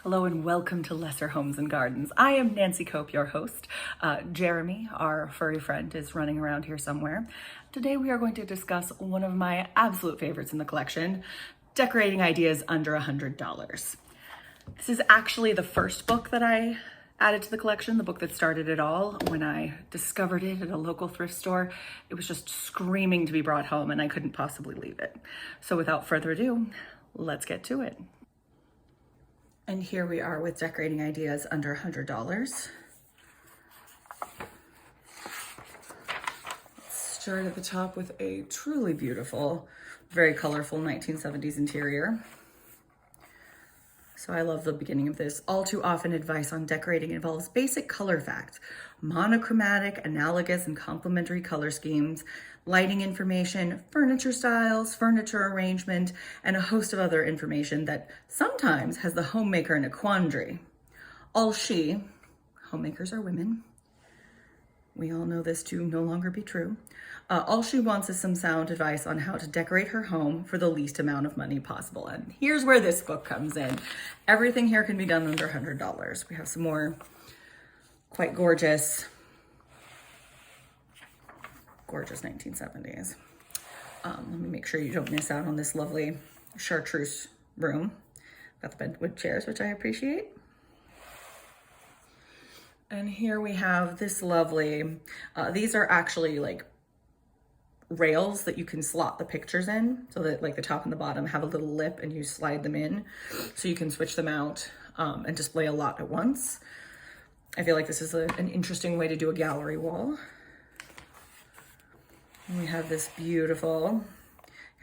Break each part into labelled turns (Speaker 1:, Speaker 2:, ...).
Speaker 1: Hello and welcome to Lesser Homes and Gardens. I am Nancy Cope, your host. Jeremy, our furry friend, is running around here somewhere. Today we are going to discuss one of my absolute favorites in the collection, Decorating Ideas Under $100. This is actually the first book that I added to the collection, the book that started it all. When I discovered it at a local thrift store, it was just screaming to be brought home and I couldn't possibly leave it. So without further ado, let's get to it. And here we are with Decorating Ideas Under $100. Let's start at the top with a truly beautiful, very colorful 1970s interior. So I love the beginning of this. All too often advice on decorating involves basic color facts, monochromatic, analogous, and complementary color schemes, lighting information, furniture styles, furniture arrangement, and a host of other information that sometimes has the homemaker in a quandary. Homemakers are women, we all know this to no longer be true. All she wants is some sound advice on how to decorate her home for the least amount of money possible. And here's where this book comes in. Everything here can be done under $100. We have some more quite gorgeous 1970s. Let me make sure you don't miss out on this lovely chartreuse room. Got the bedwood chairs, which I appreciate. And here we have this lovely, these are actually like rails that you can slot the pictures in, so that like the top and the bottom have a little lip and you slide them in so you can switch them out and display a lot at once. I feel like this is an interesting way to do a gallery wall. And we have this beautiful,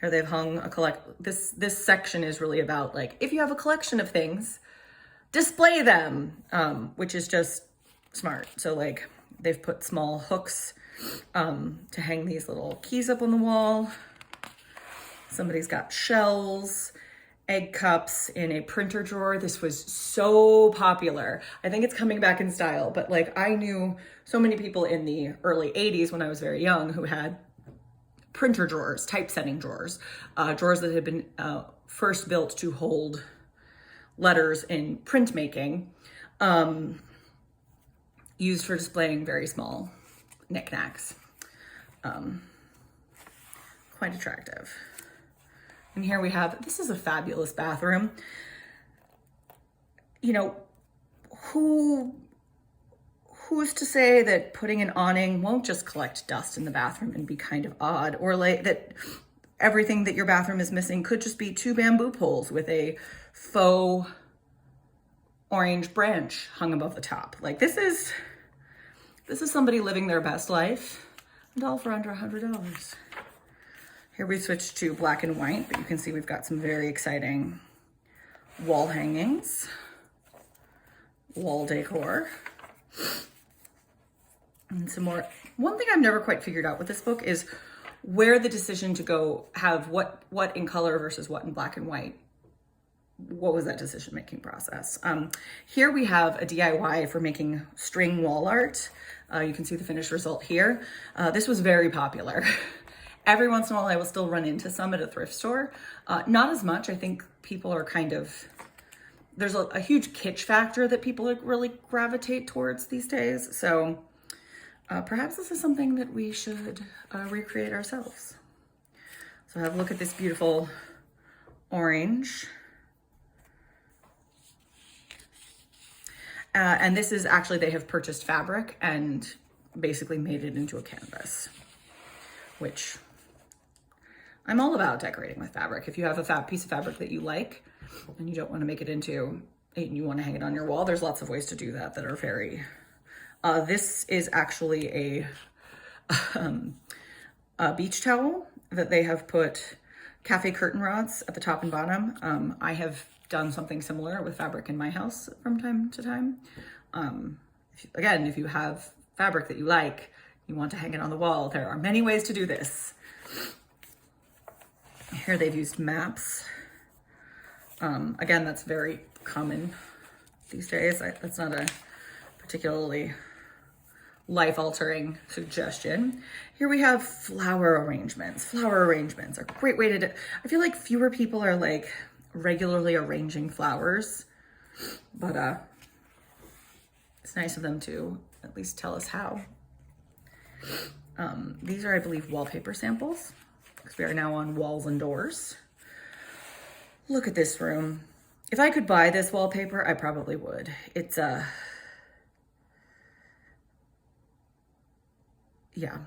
Speaker 1: here they've hung a this section is really about like, if you have a collection of things, display them, which is just smart. So like they've put small hooks to hang these little keys up on the wall. Somebody's got shells, egg cups in a printer drawer. This was so popular. I think it's coming back in style, but like I knew so many people in the early 80s when I was very young who had printer drawers, typesetting drawers, drawers that had been first built to hold letters in printmaking, used for displaying very small knickknacks. Quite attractive. And here we have, this is a fabulous bathroom. You know, who's to say that putting an awning won't just collect dust in the bathroom and be kind of odd, or like that everything that your bathroom is missing could just be two bamboo poles with a faux orange branch hung above the top. Like this is somebody living their best life, and all for under $100. Here we switch to black and white, but you can see we've got some very exciting wall hangings, wall decor, and some more. One thing I've never quite figured out with this book is where the decision to go have what in color versus what in black and white. What was that decision-making process? Here we have a DIY for making string wall art. You can see the finished result here. This was very popular. Every once in a while I will still run into some at a thrift store. Not as much. I think people are kind of, there's a huge kitsch factor that people really gravitate towards these days. So perhaps this is something that we should recreate ourselves. So have a look at this beautiful orange. And this is actually, they have purchased fabric and basically made it into a canvas, which I'm all about decorating with fabric. If you have a piece of fabric that you like and you don't want to make it into, and you want to hang it on your wall, there's lots of ways to do that that are very, this is actually a beach towel that they have put cafe curtain rods at the top and bottom. I have done something similar with fabric in my house from time to time. If you have fabric that you like, you want to hang it on the wall, there are many ways to do this. Here they've used maps. Again, that's very common these days. That's not a particularly life-altering suggestion. Here we have flower arrangements. Flower arrangements are a great way to do. I feel like fewer people are like regularly arranging flowers But it's nice of them to at least tell us how. These are, I believe, wallpaper samples, because we are now on walls and doors. Look at this room. If I could buy this wallpaper, I probably would. It's yeah,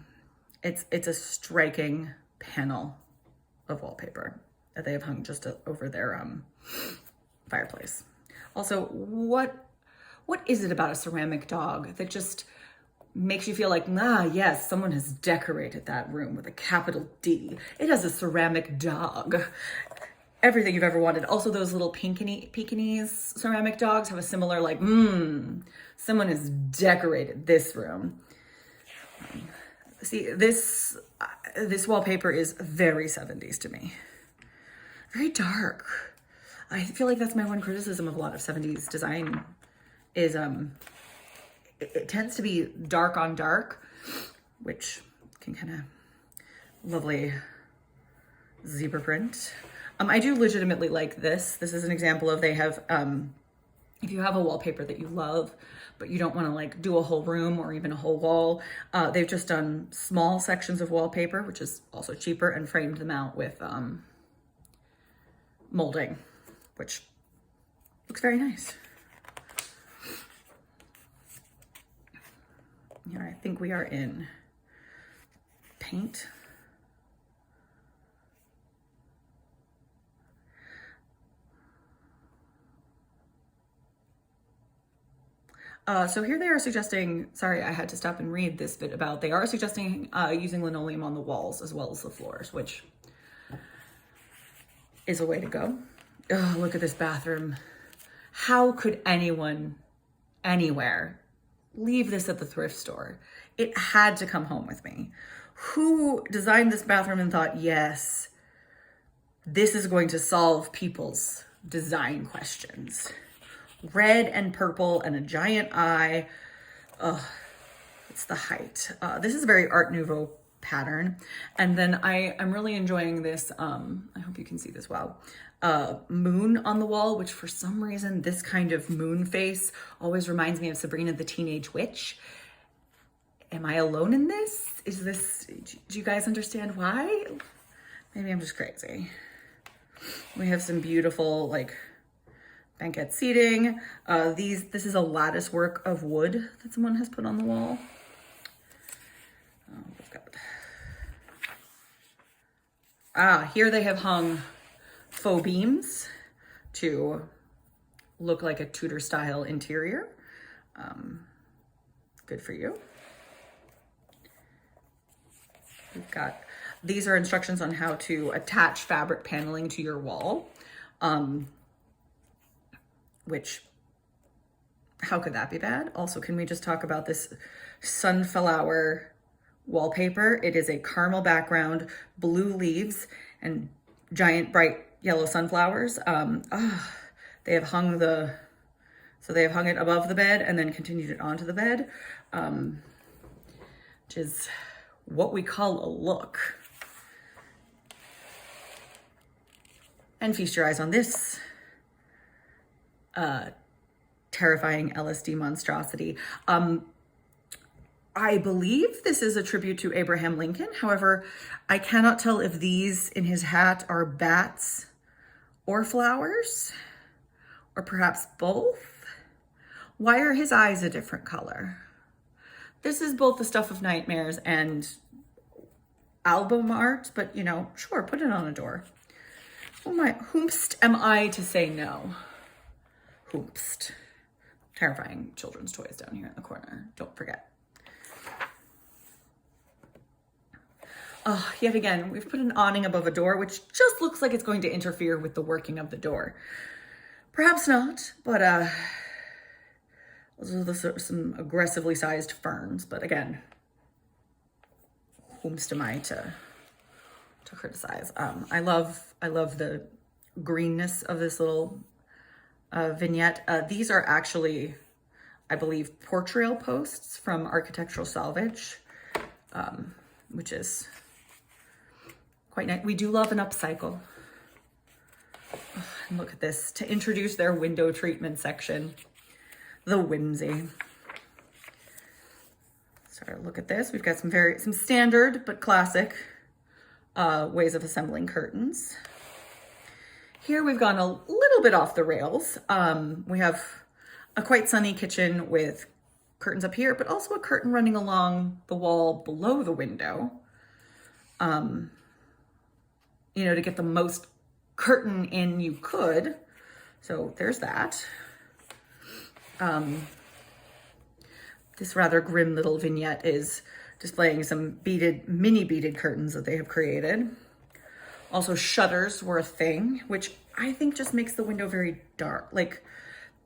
Speaker 1: it's a striking panel of wallpaper that they have hung just over their fireplace. Also, what is it about a ceramic dog that just makes you feel like, yes, someone has decorated that room with a capital D. It has a ceramic dog. Everything you've ever wanted. Also, those little Pekingese ceramic dogs have a similar, like, someone has decorated this room. See, this wallpaper is very 70s to me. Very dark. I feel like that's my one criticism of a lot of 70s design is it tends to be dark on dark, which can kind of lovely zebra print. I do legitimately like this. This is an example of they have, if you have a wallpaper that you love, but you don't want to like do a whole room or even a whole wall, they've just done small sections of wallpaper, which is also cheaper, and framed them out with molding, which looks very nice. Here, I think we are in paint. So here they are suggesting, sorry, I had to stop and read this bit about, they are suggesting using linoleum on the walls as well as the floors, which is a way to go. Oh, look at this bathroom. How could anyone anywhere leave this at the thrift store? It had to come home with me. Who designed this bathroom and thought, yes, this is going to solve people's design questions? Red and purple and a giant eye. Oh, it's the height. This is a very Art Nouveau pattern. And then I'm really enjoying this, I hope you can see this well, moon on the wall, which for some reason, this kind of moon face always reminds me of Sabrina the Teenage Witch. Am I alone in this? Do you guys understand why? Maybe I'm just crazy. We have some beautiful, like, banquette seating. This is a lattice work of wood that someone has put on the wall. We've got, here they have hung faux beams to look like a Tudor style interior. Good for you. We've got, these are instructions on how to attach fabric paneling to your wall. Which, how could that be bad? Also, can we just talk about this sunflower wallpaper? It is a caramel background, blue leaves, and giant bright yellow sunflowers. They have hung they have hung it above the bed and then continued it onto the bed, which is what we call a look. And feast your eyes on this terrifying LSD monstrosity. I believe this is a tribute to Abraham Lincoln. However, I cannot tell if these in his hat are bats or flowers, or perhaps both. Why are his eyes a different color? This is both the stuff of nightmares and album art, but you know, sure, put it on a door. Whomst am I to say no? Hoopst. Terrifying children's toys down here in the corner. Don't forget. Yet again, we've put an awning above a door, which just looks like it's going to interfere with the working of the door. Perhaps not, but those are some aggressively sized ferns. But again, whomst am I to criticize? I love the greenness of this little vignette. These are actually, I believe, portrayal posts from Architectural Salvage, which is quite nice. We do love an upcycle. And look at this, to introduce their window treatment section. The whimsy. So look at this. We've got some standard but classic ways of assembling curtains. Here we've gone a little bit off the rails. We have a quite sunny kitchen with curtains up here, but also a curtain running along the wall below the window. You know, to get the most curtain in you could. So there's that. This rather grim little vignette is displaying some mini beaded curtains that they have created. Also, shutters were a thing, which I think just makes the window very dark. Like,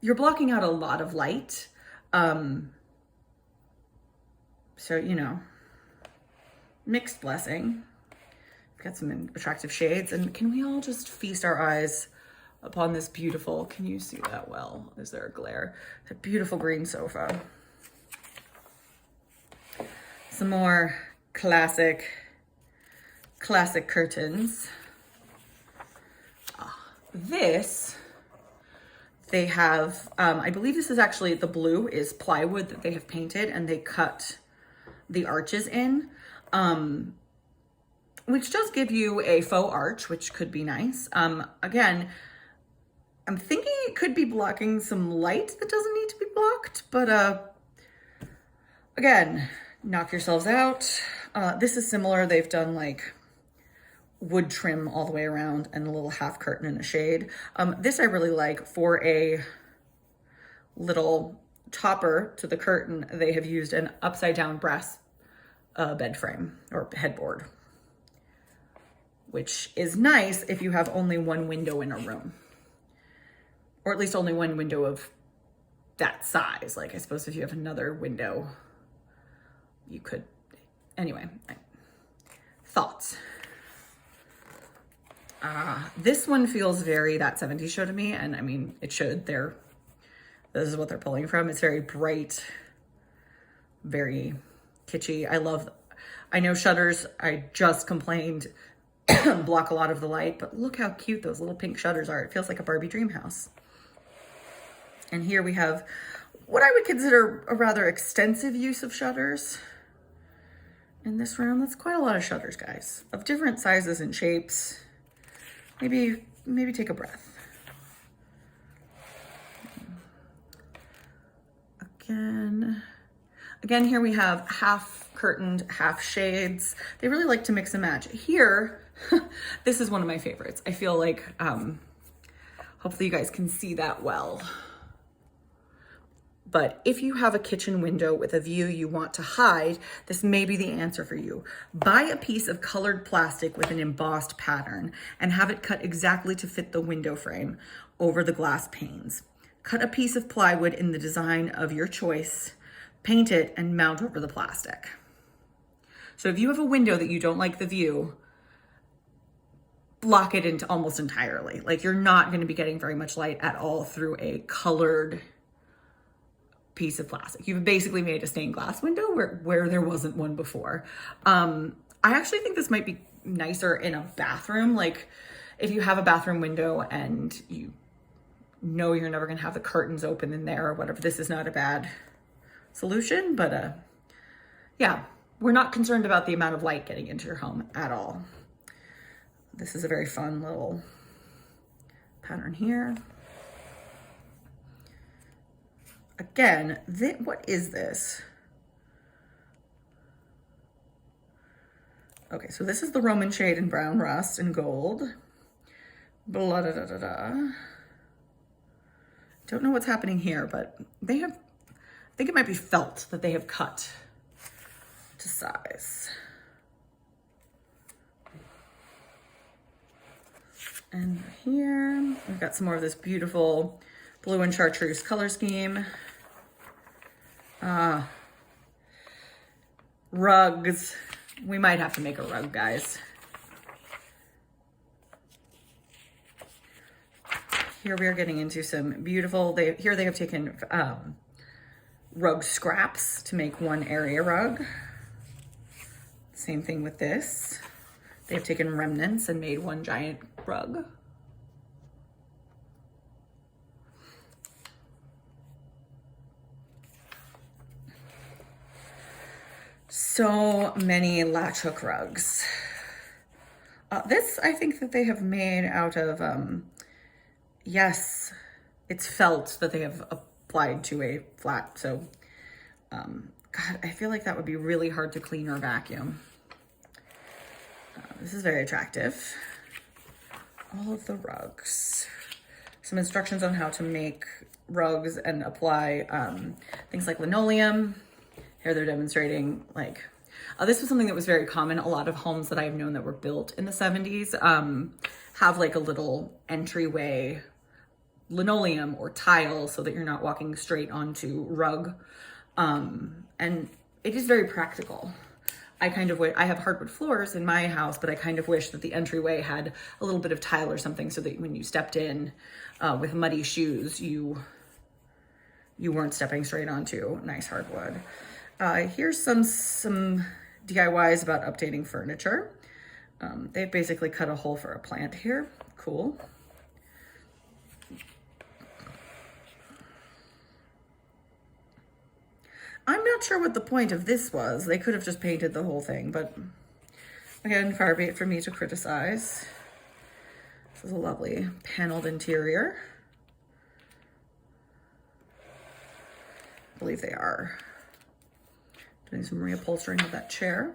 Speaker 1: you're blocking out a lot of light. So, you know, mixed blessing. Got some attractive shades. And can we all just feast our eyes upon this beautiful, can you see that well? Is there a glare? A beautiful green sofa. Some more classic curtains. This, they have, I believe this is actually, the blue is plywood that they have painted and they cut the arches in, which does give you a faux arch, which could be nice. Again, I'm thinking it could be blocking some light that doesn't need to be blocked, but again, knock yourselves out. This is similar. They've done like wood trim all the way around and a little half curtain and a shade. This I really like. For a little topper to the curtain, they have used an upside down brass bed frame or headboard, which is nice if you have only one window in a room, or at least only one window of that size. Like, I suppose if you have another window, you could, anyway, thoughts. This one feels very That 70s Show to me, and I mean, it should. This is what they're pulling from. It's very bright, very kitschy. I know shutters, I just complained, block a lot of the light, but look how cute those little pink shutters are. It feels like a Barbie dream house. And here we have what I would consider a rather extensive use of shutters in this room. That's quite a lot of shutters, guys, of different sizes and shapes. Maybe take a breath. Again, here we have half curtained, half shades. They really like to mix and match. Here, this is one of my favorites. I feel like, hopefully you guys can see that well. But if you have a kitchen window with a view you want to hide, this may be the answer for you. Buy a piece of colored plastic with an embossed pattern and have it cut exactly to fit the window frame over the glass panes. Cut a piece of plywood in the design of your choice, paint it, and mount over the plastic. So if you have a window that you don't like the view, block it into almost entirely. Like, you're not going to be getting very much light at all through a colored piece of plastic. You've basically made a stained glass window where there wasn't one before. I actually think this might be nicer in a bathroom. Like, if you have a bathroom window and you know you're never going to have the curtains open in there or whatever, this is not a bad solution. But yeah, we're not concerned about the amount of light getting into your home at all. This is a very fun little pattern here. Again, what is this? Okay, so this is the Roman shade in brown rust and gold. Blah, da, da, da, da. Don't know what's happening here, but they have, I think it might be felt that they have cut to size. And here, we've got some more of this beautiful blue and chartreuse color scheme. Rugs. We might have to make a rug, guys. Here we are getting into some beautiful, here they have taken rug scraps to make one area rug. Same thing with this. They've taken remnants and made one giant rug. So many latch hook rugs. This, I think that they have made out of, yes, it's felt that they have applied to a flat. So, God, I feel like that would be really hard to clean or vacuum. This is very attractive. All of the rugs. Some instructions on how to make rugs and apply things like linoleum. Here they're demonstrating like, this was something that was very common. A lot of homes that I've known that were built in the 70s have like a little entryway linoleum or tile so that you're not walking straight onto rug. And it is very practical. I have hardwood floors in my house, but I kind of wish that the entryway had a little bit of tile or something so that when you stepped in with muddy shoes, you weren't stepping straight onto nice hardwood. Here's some DIYs about updating furniture. They've basically cut a hole for a plant here. Cool. I'm not sure what the point of this was. They could have just painted the whole thing, but again, far be it from me to criticize. This is a lovely paneled interior. I believe they are doing some reupholstering of that chair.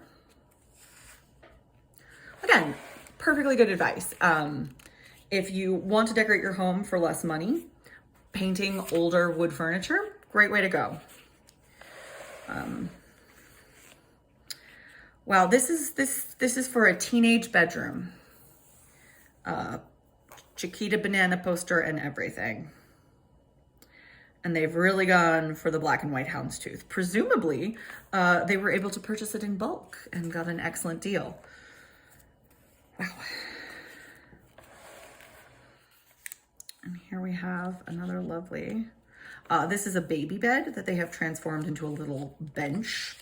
Speaker 1: Again, perfectly good advice. If you want to decorate your home for less money, painting older wood furniture, great way to go. Wow, this is for a teenage bedroom. Chiquita banana poster and everything. And they've really gone for the black and white houndstooth. Presumably, they were able to purchase it in bulk and got an excellent deal. Wow. And here we have another lovely, this is a baby bed that they have transformed into a little bench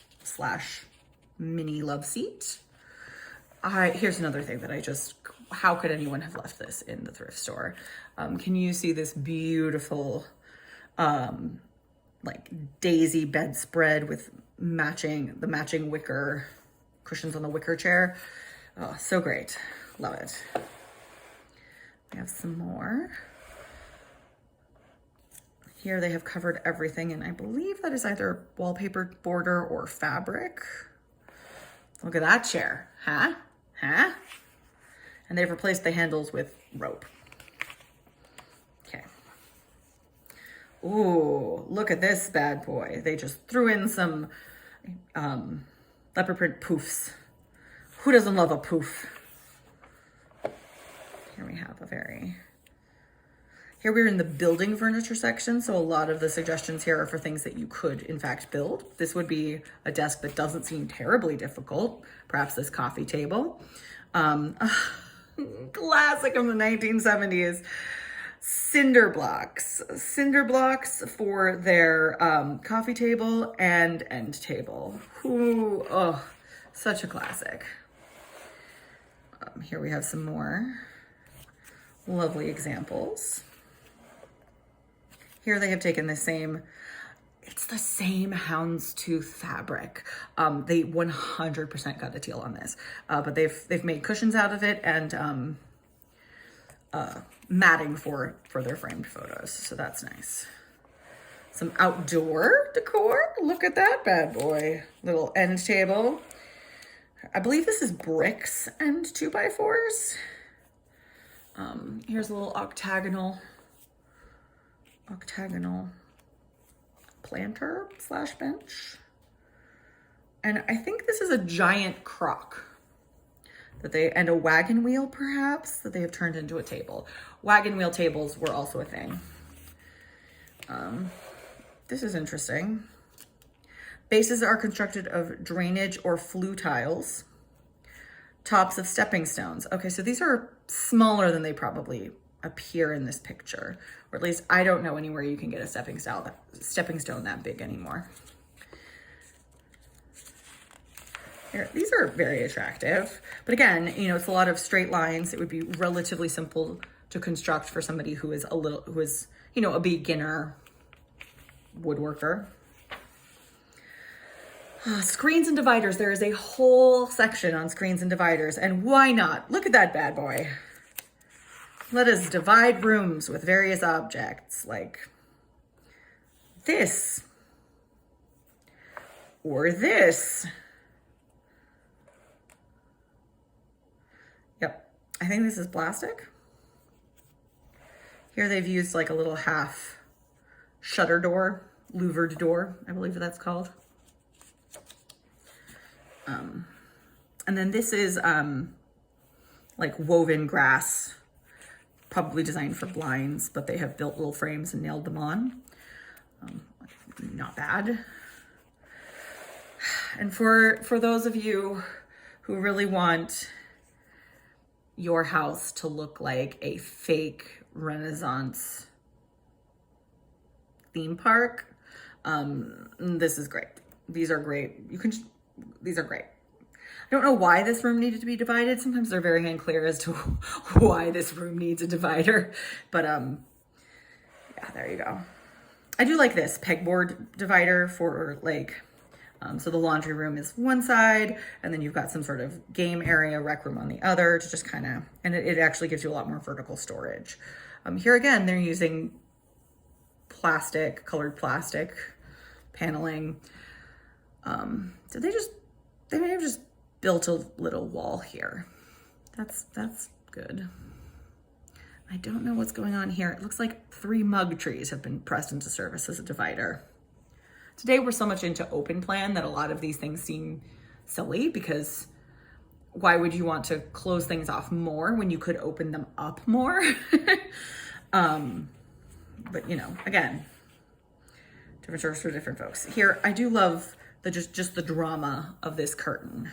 Speaker 1: / mini love seat. Here's another thing that how could anyone have left this in the thrift store? Can you see this beautiful, like daisy bedspread with the matching wicker cushions on the wicker chair? Oh, so great. Love it. We have some more. Here they have covered everything, and I believe that is either wallpaper, border, or fabric. Look at that chair, huh? And they've replaced the handles with rope. Okay. Ooh, look at this bad boy. They just threw in some leopard print poofs. Who doesn't love a poof? Here we have Here we're in the building furniture section, so a lot of the suggestions here are for things that you could, in fact, build. This would be a desk that doesn't seem terribly difficult. Perhaps this coffee table. Classic of the 1970s. Cinder blocks. Cinder blocks for their coffee table and end table. Ooh, oh, such a classic. Here we have some more lovely examples. Here they have taken it's the same houndstooth fabric. They 100% got a deal on this, but they've made cushions out of it and matting for their framed photos. So that's nice. Some outdoor decor. Look at that bad boy. Little end table. I believe this is bricks and 2x4s. Here's a little octagonal planter / bench. And I think this is a giant crock and a wagon wheel perhaps that they have turned into a table. Wagon wheel tables were also a thing. This is interesting. Bases are constructed of drainage or flue tiles. Tops of stepping stones. Okay, so these are smaller than they probably appear in this picture, or at least I don't know anywhere you can get a stepping stone that big anymore. Here, these are very attractive, but again, it's a lot of straight lines. It would be relatively simple to construct for somebody who is a beginner woodworker. Screens and dividers. There is a whole section on screens and dividers, and why not? Look at that bad boy. Let us divide rooms with various objects like this or this. Yep, I think this is plastic. Here they've used like a little half shutter door, louvered door, I believe that's called. And then this is like woven grass, probably designed for blinds, but they have built little frames and nailed them on. Not bad. And for those of you who really want your house to look like a fake Renaissance theme park, this is great. These are great. These are great. I don't know why this room needed to be divided. Sometimes they're very unclear as to why this room needs a divider, but yeah, there you go. I do like this pegboard divider for like, so the laundry room is one side, and then you've got some sort of game area, rec room on the other to just kind of, and it actually gives you a lot more vertical storage. Here again, they're using colored plastic paneling. So they may have just built a little wall here. That's good. I don't know what's going on here. It looks like 3 mug trees have been pressed into service as a divider. Today we're so much into open plan that a lot of these things seem silly, because why would you want to close things off more when you could open them up more? But you know, again, different strokes for different folks. Here, I do love just the drama of this curtain.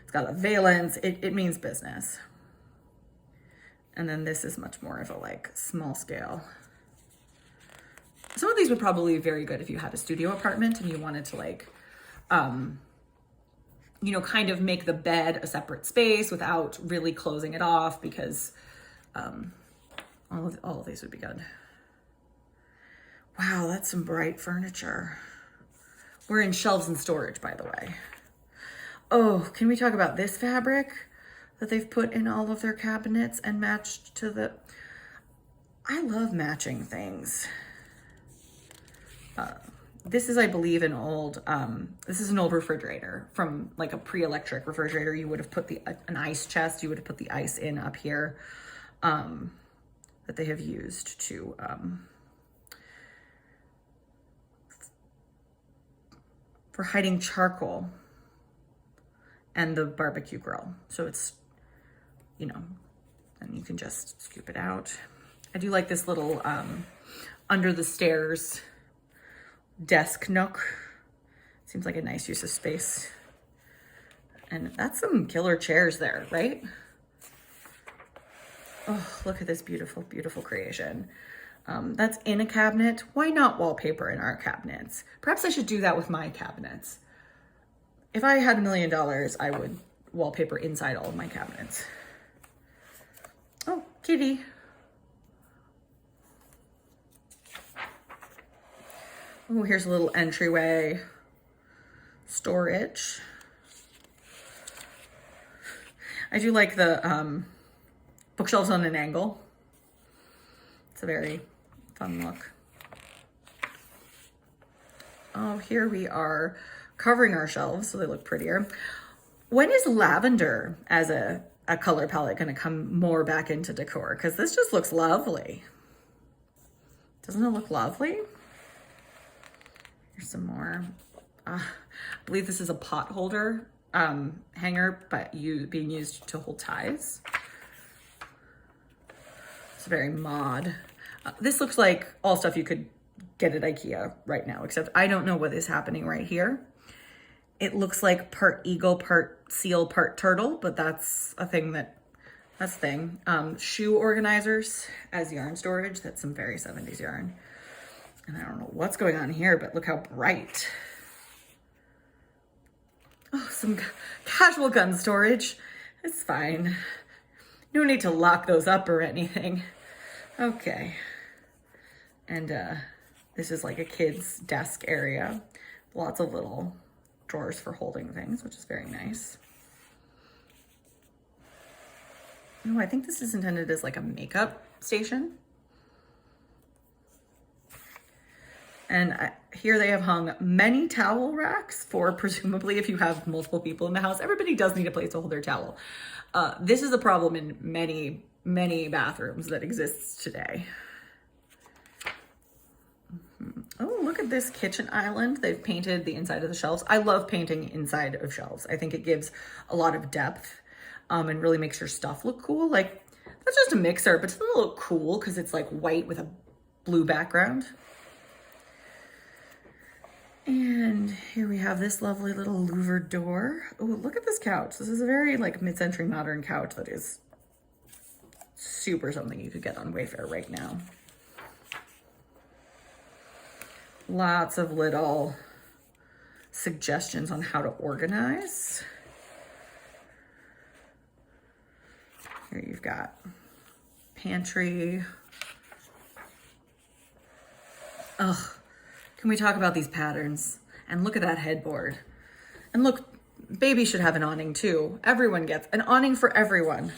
Speaker 1: It's got a valance, it means business. And then this is much more of a like small scale. Some of these would probably be very good if you had a studio apartment and you wanted to like, you know, kind of make the bed a separate space without really closing it off, because all of these would be good. Wow, that's some bright furniture. We're in shelves and storage, by the way. Oh, can we talk about this fabric that they've put in all of their cabinets and matched to the... I love matching things. This is, I believe, an old, this is an old refrigerator from like a pre-electric refrigerator. You would have put an ice chest, you would have put the ice in up here, that they have used to, for hiding charcoal and the barbecue grill. So it's, you know, and you can just scoop it out. I do like this little under the stairs desk nook. Seems like a nice use of space. And that's some killer chairs there, right? Oh, look at this beautiful, beautiful creation. That's in a cabinet. Why not wallpaper in our cabinets? Perhaps I should do that with my cabinets. If I had $1 million, I would wallpaper inside all of my cabinets. Oh, kitty. Oh, here's a little entryway storage. I do like the bookshelves on an angle. It's a very fun look. Oh, here we are covering our shelves so they look prettier. When is lavender as a color palette going to come more back into decor? Because this just looks lovely. Doesn't it look lovely? Here's some more. I believe this is a pot holder hanger, but being used to hold ties. It's very mod. This looks like all stuff you could get at IKEA right now, except I don't know what is happening right here. It looks like part eagle, part seal, part turtle, but that's a thing that's a thing. Shoe organizers as yarn storage. That's some very 70s yarn. And I don't know what's going on here, but look how bright. Oh, some casual gun storage. It's fine. You don't need to lock those up or anything. Okay. And this is like a kid's desk area. Lots of little drawers for holding things, which is very nice. Oh, I think this is intended as like a makeup station. And here they have hung many towel racks for presumably if you have multiple people in the house. Everybody does need a place to hold their towel. This is a problem in many, many bathrooms that exists today. Oh, look at this kitchen island. They've painted the inside of the shelves. I love painting inside of shelves. I think it gives a lot of depth and really makes your stuff look cool. Like, that's just a mixer, but it's a little cool because it's like white with a blue background. And here we have this lovely little louvered door. Oh, look at this couch. This is a very like mid-century modern couch that is super something you could get on Wayfair right now. Lots of little suggestions on how to organize. Here you've got pantry. Ugh. Can we talk about these patterns? And look at that headboard. And look, baby should have an awning too. Everyone gets an awning for everyone.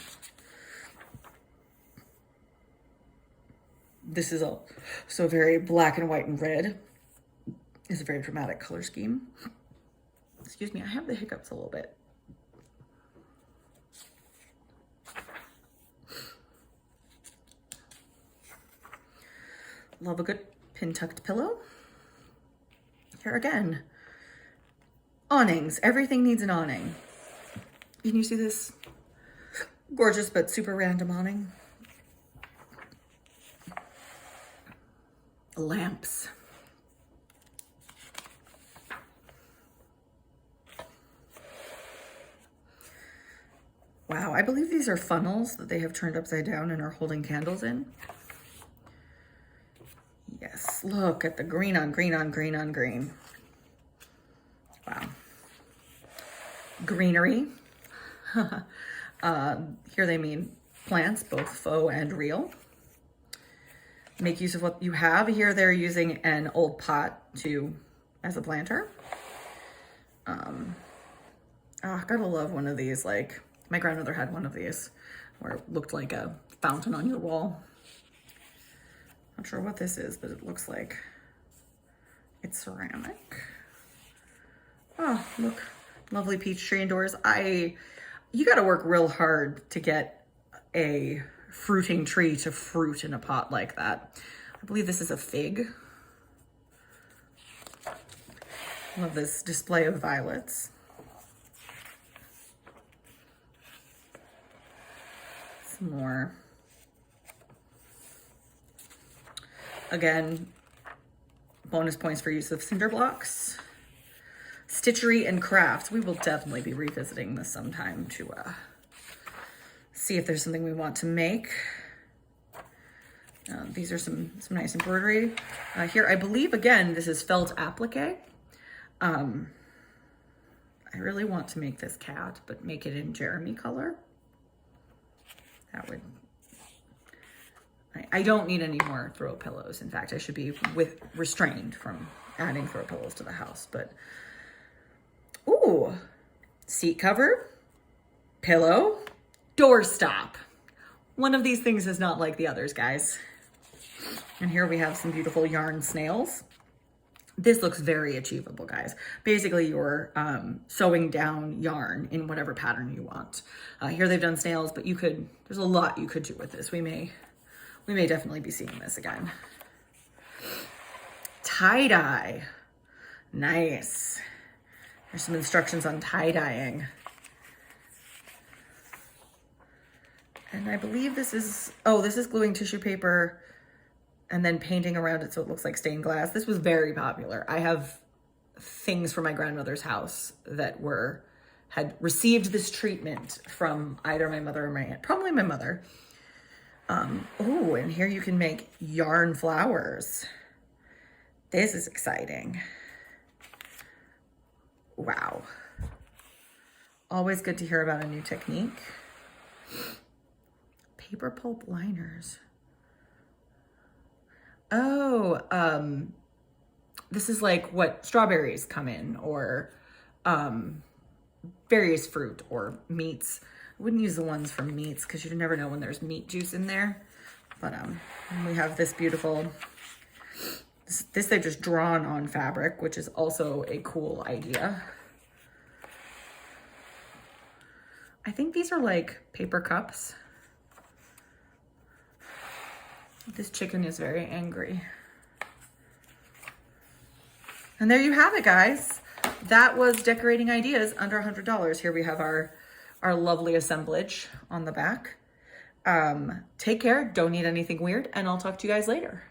Speaker 1: This is so very black and white and red. It's a very dramatic color scheme. Excuse me, I have the hiccups a little bit. Love a good pin tucked pillow. Here again, awnings. Everything needs an awning. Can you see this gorgeous but super random awning? Lamps. Wow, I believe these are funnels that they have turned upside down and are holding candles in. Yes, look at the green on green on green on green. Wow. Greenery. Here they mean plants, both faux and real. Make use of what you have. Here they're using an old pot as a planter. Gotta love one of these. Like, my grandmother had one of these where it looked like a fountain on your wall. Not sure what this is, but it looks like it's ceramic. Oh, look, lovely peach tree indoors. You gotta work real hard to get a fruiting tree to fruit in a pot like that. I believe this is a fig. Love this display of violets. Some more. Again, bonus points for use of cinder blocks. Stitchery and crafts. We will definitely be revisiting this sometime to see if there's something we want to make. These are some nice embroidery. Here, I believe, again, this is felt applique. I really want to make this cat, but make it in Jeremy color. That would... I don't need any more throw pillows. In fact, I should be restrained from adding throw pillows to the house, but... Ooh, seat cover, pillow, doorstop. One of these things is not like the others, guys. And here we have some beautiful yarn snails. This looks very achievable, guys. Basically, you're sewing down yarn in whatever pattern you want. Here they've done snails, but there's a lot you could do with this. We may definitely be seeing this again. Tie-dye. Nice. There's some instructions on tie-dyeing. And I believe this is gluing tissue paper and then painting around it so it looks like stained glass. This was very popular. I have things from my grandmother's house that had received this treatment from either my mother or my aunt, probably my mother. Oh, and here you can make yarn flowers. This is exciting. Wow. Always good to hear about a new technique. Paper pulp liners. Oh, this is like what strawberries come in, or various fruit or meats. I wouldn't use the ones from meats because you never know when there's meat juice in there. But we have this beautiful, this they've just drawn on fabric, which is also a cool idea. I think these are like paper cups. This chicken is very angry. And there you have it, guys. That was decorating ideas under $100. Here we have our lovely assemblage on the back. Take care, don't eat anything weird, and I'll talk to you guys later.